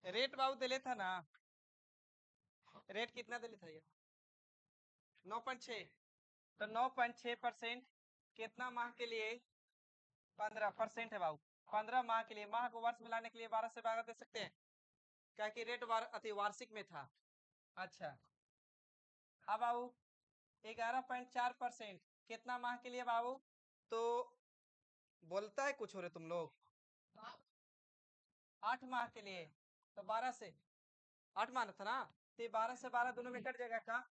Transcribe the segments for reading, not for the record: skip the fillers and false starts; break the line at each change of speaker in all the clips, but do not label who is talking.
Rate बाबू दिले था ना, रेट कितना दिले था ये? 9.6। तो 9.6% कितना माह के लिए? 15% है बाबू। 15 माह के लिए, माह को वर्ष में लाने के लिए 12 से भागा दे सकते हैं, क्या कि रेट अति वार्षिक में था। अच्छा, अब बाबू 11.4% कितना माह के लिए बाबू? तो बोलता है कुछ हो रहे तुम लोग। 8 माह के लिए, तो 12 से 8 माह था ना, तो 12 से 12 दोनों में कट जाएगा का?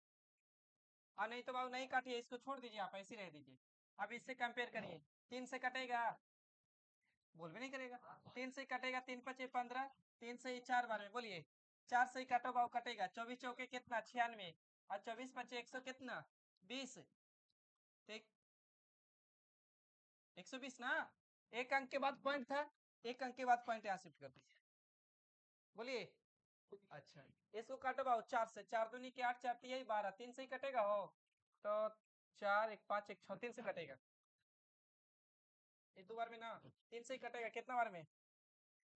और नहीं तो बाबू नहीं काटिए, इसको छोड़ दीजिए, आप ऐसे रह दीजिए। अब इससे कंपेयर करिए, 3 से कटेगा, बोल भी नहीं करेगा। 3 से कटेगा, 3×5 = 15, 3 से 4 बार में बोलिए। 4 से काटो बाबू, कटेगा 24 चौके कितना? 96, और 24×5 100 कितना? 20। ठीक, 120 ना। एक अंक के बाद पॉइंट था, एक अंक के बाद पॉइंट यहाँ शिफ्ट कर दीजिए, बोलिए। अच्छा, इसको काटो बाबू 4 से, 4 दूनी के 8, 4 यही 12, 3 से ही कटेगा हो, तो 4 1 5 1 6, 3 से कटेगा, ये 2 बार में ना, 3 से ही कटेगा, कितना बार में?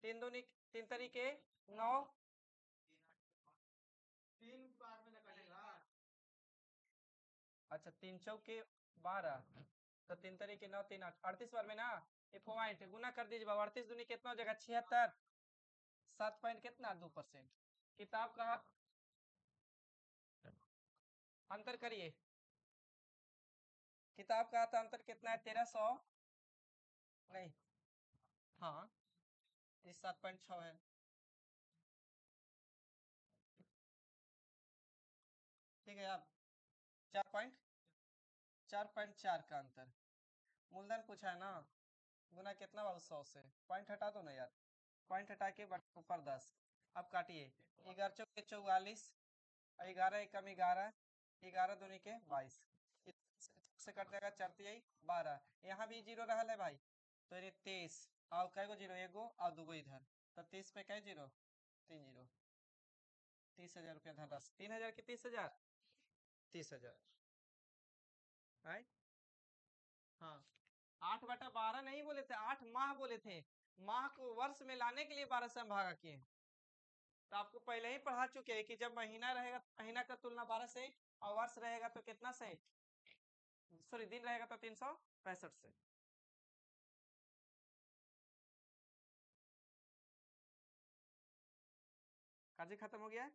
3 दूनी 3 तरीके 9, 3 बार में ना कटेगा। अच्छा, 3 चौके 12, तो 3 तरीके 9 3 8, 38 बार में ना। ये पॉइंट गुना कर दीजिए बाबू, 38 दूनी कितना हो जाएगा? 76, 7 पॉइंट कितना? 2%। किताब का अंतर करिए, किताब का तो अंतर कितना है? 1300 नहीं, हाँ, इस 7.6 है। ठीक है, अब 4.4 का अंतर, मूलधन पूछा है ना, गुना कितना बाबू? 100 से। पॉइंट हटा दो ना यार, पॉइंट हटा के ऊपर 10। अब काटिए, 11 चौके 44, 11 एकम 11, 11 दूनी के 22, से कट जाएगा 4 यही 12, यहाँ भी जीरो रहा है भाई, तो ये 23, और कै गो जीरो? एगो और दूगो इधर, तो 30 पे कै जीरो? 3 जीरो। 30,000 रुपया धनराशि, 3,000 की 30,000, 30,000 है। हाँ, 8/12 नहीं बोले थे, 8 माह बोले थे, माह को वर्ष में लाने के लिए 12 से हम भागा किए। तो आपको पहले ही पढ़ा चुके हैं कि जब महीना रहेगा तो महीना का तुलना 12 से, और वर्ष रहेगा तो कितना से? सॉरी, दिन रहेगा तो 365 से। काजी खत्म हो गया है?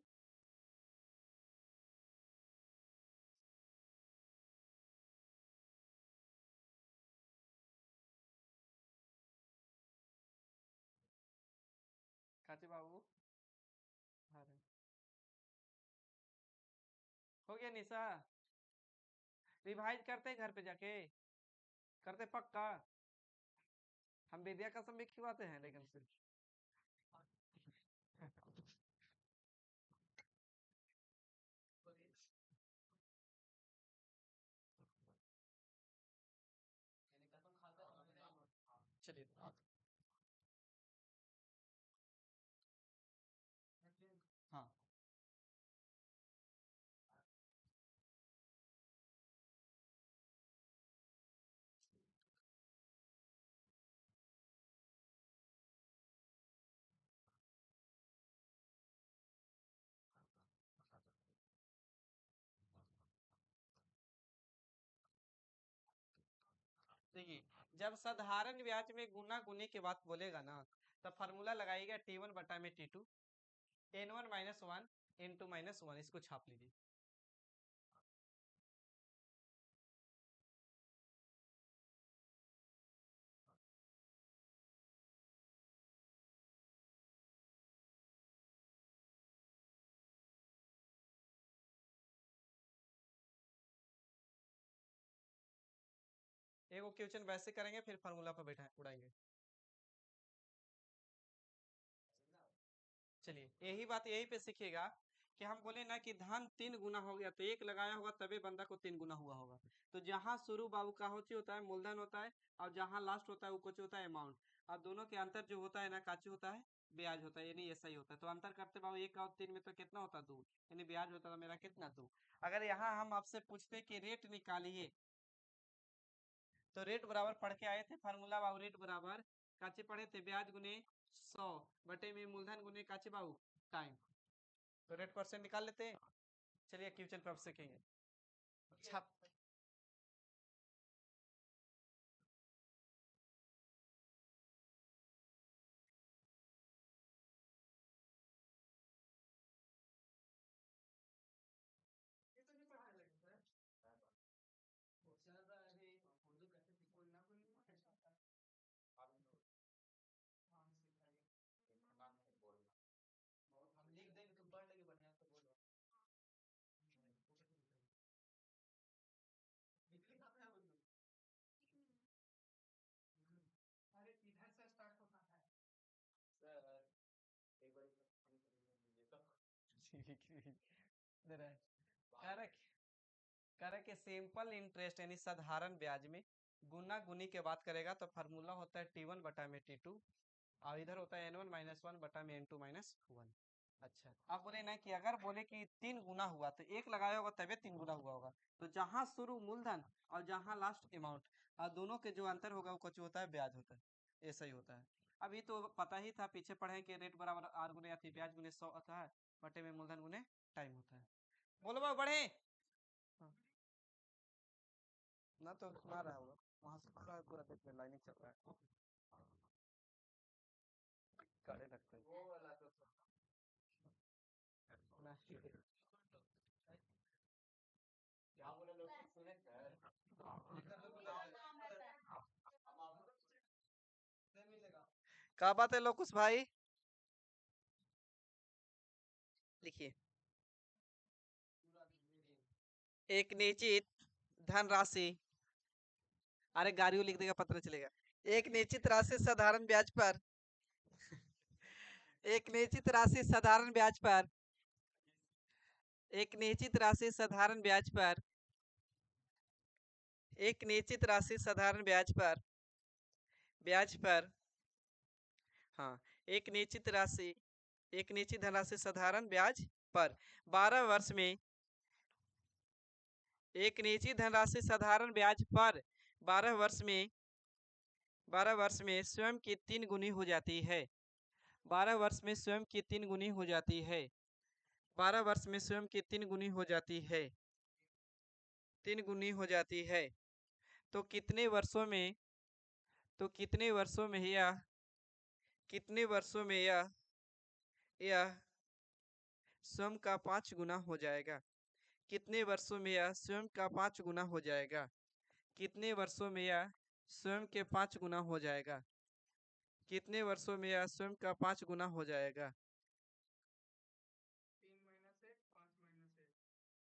काजी बाबू, अरे हो गया निशा? रिवाइज करते घर पे जाके, करते पक्का? हम विद्या कसम भी खिलवाते हैं लेकिन फिर चलिए। हाँ, देखिए, जब साधारण ब्याज में गुना गुने की बात बोलेगा ना, तब फार्मूला लगाइएगा T1/T2, N1 - 1 N2 - 1, इसको छाप लीजिए। एगो क्वेश्चन वैसे करेंगे, फिर फार्मूला पर बैठा उड़ाएंगे। चलिए, यही बात यही पे सीखिएगा कि हम बोले ना कि धन 3 गुना हो गया, तो एक लगाया होगा तभी बंदा को 3 गुना हुआ होगा। तो जहाँ शुरू बाबू का होची होता है, मूलधन होता है, और जहाँ लास्ट होता है वो कुछ होता है अमाउंट, और दोनों के अंतर जो होता है ना, काची होता है? ब्याज होता है, यानी ऐसा ही होता है। तो अंतर करते बाबू 1 और 3 में, तो कितना होता? 2, यानी ब्याज होता था मेरा कितना? 2। अगर यहाँ हम आपसे पूछते कि रेट निकालिए, तो रेट बराबर पढ़ के आए थे फार्मूला बाबू, रेट बराबर काचे पढ़े थे ब्याज गुने 100 बटे में मूलधन गुने काचे बाबू टाइम। तो रेट परसेंट निकाल लेते हैं। चलिए क्वेश्चन पर सीखेंगे। छाप हम लिख देंगे तुम पढ़ लेंगे बढ़िया से बोलो। बिजली खाता है बोलो। अरे इधर से स्टार्ट होता है सर। एक बार इधर है। करेक्ट करेक्ट सिंपल इंटरेस्ट यानी साधारण ब्याज में गुना गुनी के बात करेगा तो फार्मूला होता है T1 बटा में T2 और इधर होता है N1 माइनस 1 बटा में N2 माइनस 1। अच्छा आप बोले ना कि अगर बोले कि 3 गुना हुआ तो एक लगाया होगा तभी 3 गुना हुआ होगा। तो जहां शुरू मूलधन और जहां लास्ट अमाउंट और दोनों के जो अंतर होगा वो कुछ होता है ब्याज होता है। ऐसा ही होता है। अभी तो पता ही था पीछे पढ़े कि रेट बराबर आर गुने या फिर ब्याज गुने 100 होता है बटे में मूलधन गुने टाइम होता है। बोलो बाबू बढ़े। हाँ। ना तो सुना रहा होगा वहां से पूरा पूरा देख में लाइनिंग चल रहा है। काड़े लगते हैं वो वाला तो नहीं। क्या बोले लोग सुने सर। क्या बात है लोकुश भाई। लिखिए एक निश्चित धनराशि। अरे गाड़ियों लिख देगा पता चलेगा। एक निश्चित राशि साधारण ब्याज पर एक निश्चित राशि साधारण ब्याज पर एक निश्चित राशि साधारण ब्याज पर एक निश्चित राशि साधारण ब्याज पर हाँ एक निश्चित राशि एक निश्चित धनराशि साधारण ब्याज पर 12 वर्ष में एक निश्चित धनराशि साधारण ब्याज पर 12 वर्ष में स्वयं की 3 गुनी हो जाती है। 12 वर्ष में स्वयं की 3 गुनी हो जाती है। 12 वर्ष में स्वयं की 3 गुनी हो जाती है। 3 गुनी हो जाती है। तो कितने वर्षों में तो कितने वर्षों में यह कितने वर्षों में यह स्वयं का 5 गुना हो जाएगा। कितने वर्षों में यह स्वयं का 5 गुना हो जाएगा। कितने वर्षों में यह स्वयं के 5 गुना हो जाएगा। कितने वर्षों में यह स्वयं का 5 गुना हो जाएगा। 3 माइनस 1 5 माइनस 1 बटा 4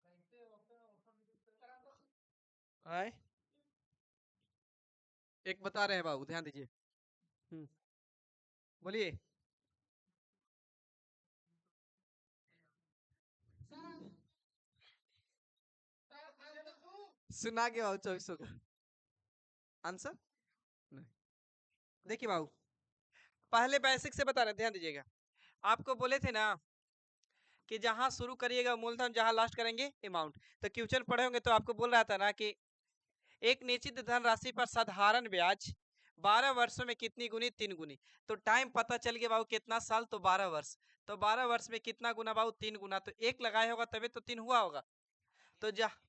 2 से 2 कट गया 2 दूनी के 4 कैसे आए एक बता रहे हैं बाबू ध्यान दीजिए। बोलिए सुना के बाबू 2400 का आंसर नहीं। देखिए बाबू पहले बेसिक से बता रहे ध्यान दीजिएगा। आपको बोले थे ना कि जहां शुरू करिएगा मूलधन जहां लास्ट करेंगे अमाउंट। तो क्वेश्चन पढ़े होंगे तो आपको बोल रहा था ना कि एक निश्चित धनराशि पर साधारण ब्याज 12 वर्षों में कितनी गुनी 3 गुनी। तो टाइम पता चल गया बाबू कितना साल तो 12 वर्ष। तो 12 वर्ष में कितना गुना बाबू 3 गुना। तो एक लगाया होगा तभी तो 3 हुआ होगा। तो जहाँ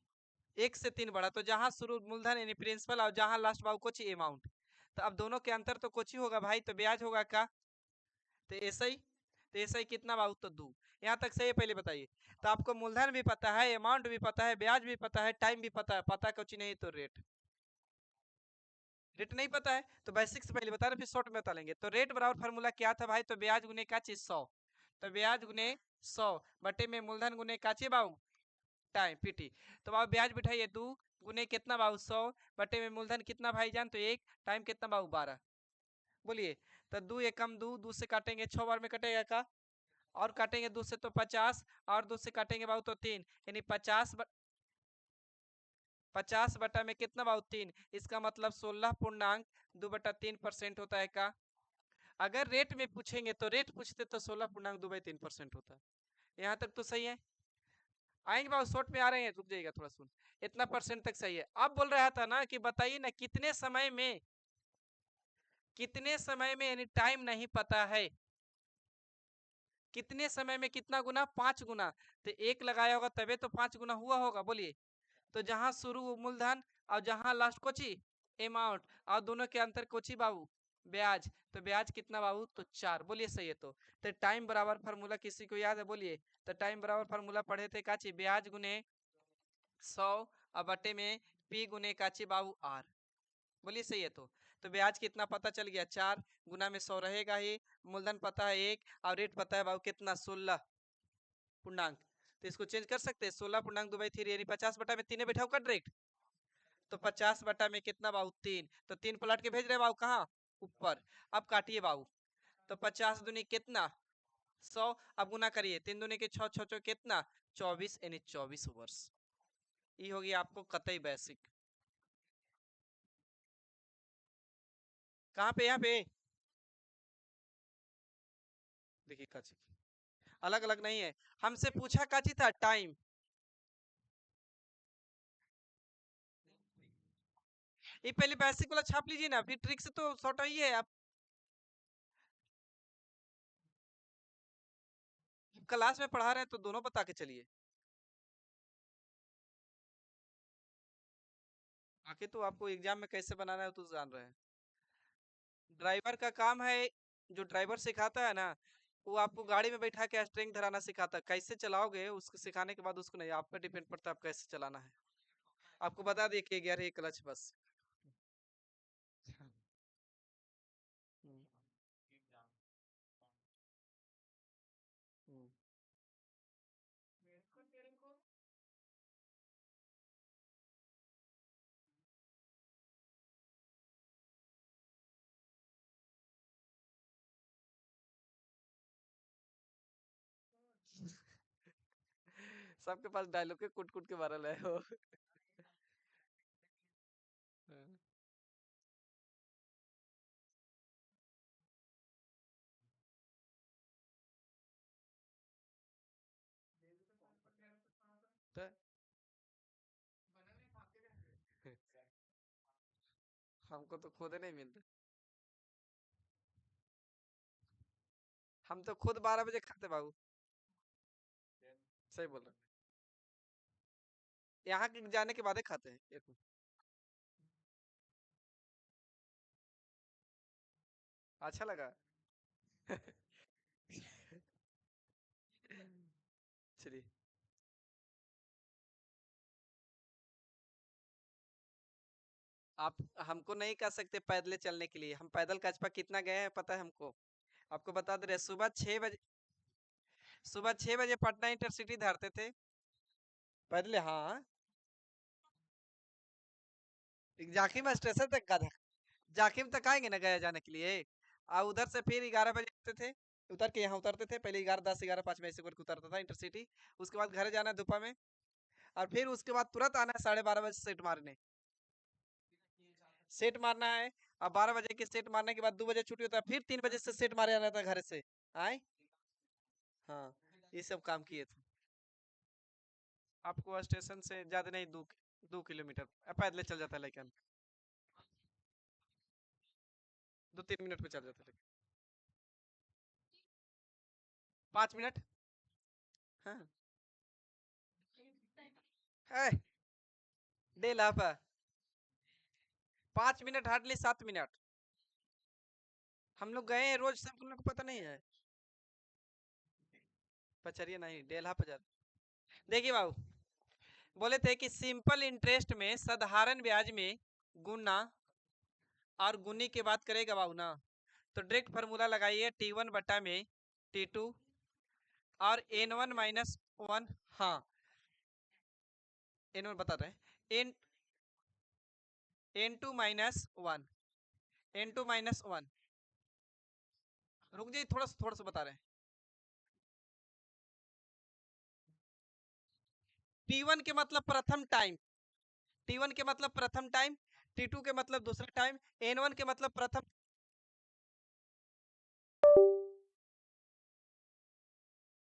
1 से 3 बढ़ा तो जहां शुरू मूलधन यानी प्रिंसिपल और जहां लास्ट बाबू कुछ अमाउंट। तो अब दोनों के अंतर तो कुछ ही होगा भाई तो ब्याज होगा का। तो ऐसा ही कितना बाबू तो 2। यहाँ तक सही है पहले बताइए। तो आपको मूलधन भी पता है अमाउंट भी पता है ब्याज भी पता है टाइम भी पता है पता कुछ नहीं तो रेट नहीं पता है तो बेसिक से पहले बता रहे फिर शॉर्ट में बता लेंगे। तो रेट बराबर फार्मूला क्या था भाई तो ब्याज गुने का चीज 100। तो ब्याज गुने 100 बटे में मूलधन गुने का चीज बाबू टाइम पीटी। तो बाबू ब्याज बिठाइए 2 गुने कितना बाबू 100 बटे में मूलधन कितना भाई जान तो 1 टाइम कितना बाबू 12। बोलिए तो 2 एकम 2 2 से काटेंगे 6 बार में कटेगा का और काटेंगे 2 से तो 50 और 2 से काटेंगे बाबू तो 3 यानी 50 बटा में कितना बाबू 3 इसका मतलब 16.2/3% होता है का। अगर रेट में पूछेंगे तो रेट पूछते तो 16.2/3% होता है। यहाँ तक तो सही है। आएंगे बाबू, शॉर्ट में आ रहे हैं, रुक जाइएगा थोड़ा सुन। इतना परसेंट तक सही है। अब बोल रहा था ना कि बताइए ना कितने समय में, कितने समय में, यानी टाइम नहीं पता है, कितने समय में कितना गुना, 5 गुना। तो एक लगाया होगा तबे तो 5 गुना हुआ होगा, बोलिए। तो जहां शुरू मूलधन और जहां लास्ट कोची अमाउंट, और दोनों के अंतर कोची बाबू, ब्याज। तो ब्याज कितना बाबू, तो 4, बोलिए सही है। तो टाइम बराबर फार्मूला किसी को याद है, बोलिए। तो टाइम बराबर फार्मूला पढ़े थे काची, ब्याज गुने 100 और बटे में पी गुने काची बाबू आर, बोलिए सही है। तो ब्याज कितना पता चल गया, 4 गुना में 100 रहेगा ही, मूलधन पता है 1 और रेट पता है बाबू कितना, 16 पूर्णांक। तो इसको चेंज कर सकते हैं, 16 पूर्णांक 2/3 यानी 50 बटा में 3 बैठाओ का डायरेक्ट। तो 50 बटा में कितना बाबू, 3। तो 3 पलट के भेज रहे बाबू कहाँ, ऊपर। अब काटिए बाबू, तो 50 दूनी कितना, 100। अब गुना करिए, 3 दूनी के 6, 6 कितना, 24 यानी 24 वर्ष। ये होगी आपको कतई बेसिक। कहाँ पे, यहाँ पे देखिए काची, अलग अलग नहीं है। हमसे पूछा काची था, टाइम। ये पहले बेसिक वाला छाप लीजिए ना, फिर ट्रिक से तो सॉर्ट ही है। आप क्लास में पढ़ा रहे हैं तो दोनों बता के चलिए। आखिर तो आपको एग्जाम में कैसे बनाना है तो जान रहे हैं। ड्राइवर का काम है, जो ड्राइवर सिखाता है ना, वो आपको गाड़ी में बैठा के स्टीयरिंग धराना सिखाता है। कैसे चलाओगे उसको सिखाने के बाद उसको नहीं, आप पे डिपेंड पड़ता है आप कैसे चलाना है। आपको बता दिए कि गियर है क्लच बस। हम्म, हम्म। सबके पास डायलॉग के कुट कुट के मारल है वो। तो हमको तो खुद नहीं मिलता। हम तो खुद 12 बजे खाते बाबू। सही बोल रहे हैं। यहाँ के जाने के बाद ही खाते हैं एक। अच्छा लगा। चलिए। आप हमको नहीं कह सकते पैदल चलने के लिए, हम पैदल कस्बा कितना गए हैं पता है हमको। आपको बता दे रहे, सुबह 6 बजे पटना इंटरसिटी धरते थे पैदल, हाँ। जाकिम स्टेशन तक का था, जाकिम तक आएंगे ना गया जाने के लिए। और उधर से फिर 11 बजे उठते थे, उतर के यहाँ उतरते थे। पहले 11, 10, 11, 5 में ऐसे करके उतरता था इंटरसिटी। उसके बाद घर जाना है धूपा में, और फिर उसके बाद तुरंत आना है 12:30 बजे सेट मारने। सेट मारना है, अब 12 बजे के सेट मारने के बाद 2 बजे छुट्टी होता है, फिर 3 बजे से सेट मारे जाना था घर से। आए, हाँ, ये सब काम किए थे। आपको स्टेशन से ज्यादा नहीं, 2 किलोमीटर पैदल चल जाता है, लेकिन 2-3 मिनट में चल जाता है, लेकिन 5 मिनट। हाँ, है डे लापा 5 मिनट, हार्डली 7 मिनट। हम लोग गए हैं रोज, सब लोग को पता नहीं है। पचरिया नहीं, डेल्हा पर जाते। देखिए बाबू, बोले थे कि सिंपल इंटरेस्ट में साधारण ब्याज में गुना और गुनी की बात करेगा बाबू ना, तो डायरेक्ट फार्मूला लगाइए, T1 बटा में T2 और N1 - 1। हाँ, N1 बता रहे हैं, N2 - 1, N2 - 1। रुक जाइए, थोड़ा सा बता रहे हैं। T1 के मतलब प्रथम टाइम, T1 के मतलब प्रथम टाइम, T2 के मतलब दूसरा टाइम, N1 के मतलब प्रथम।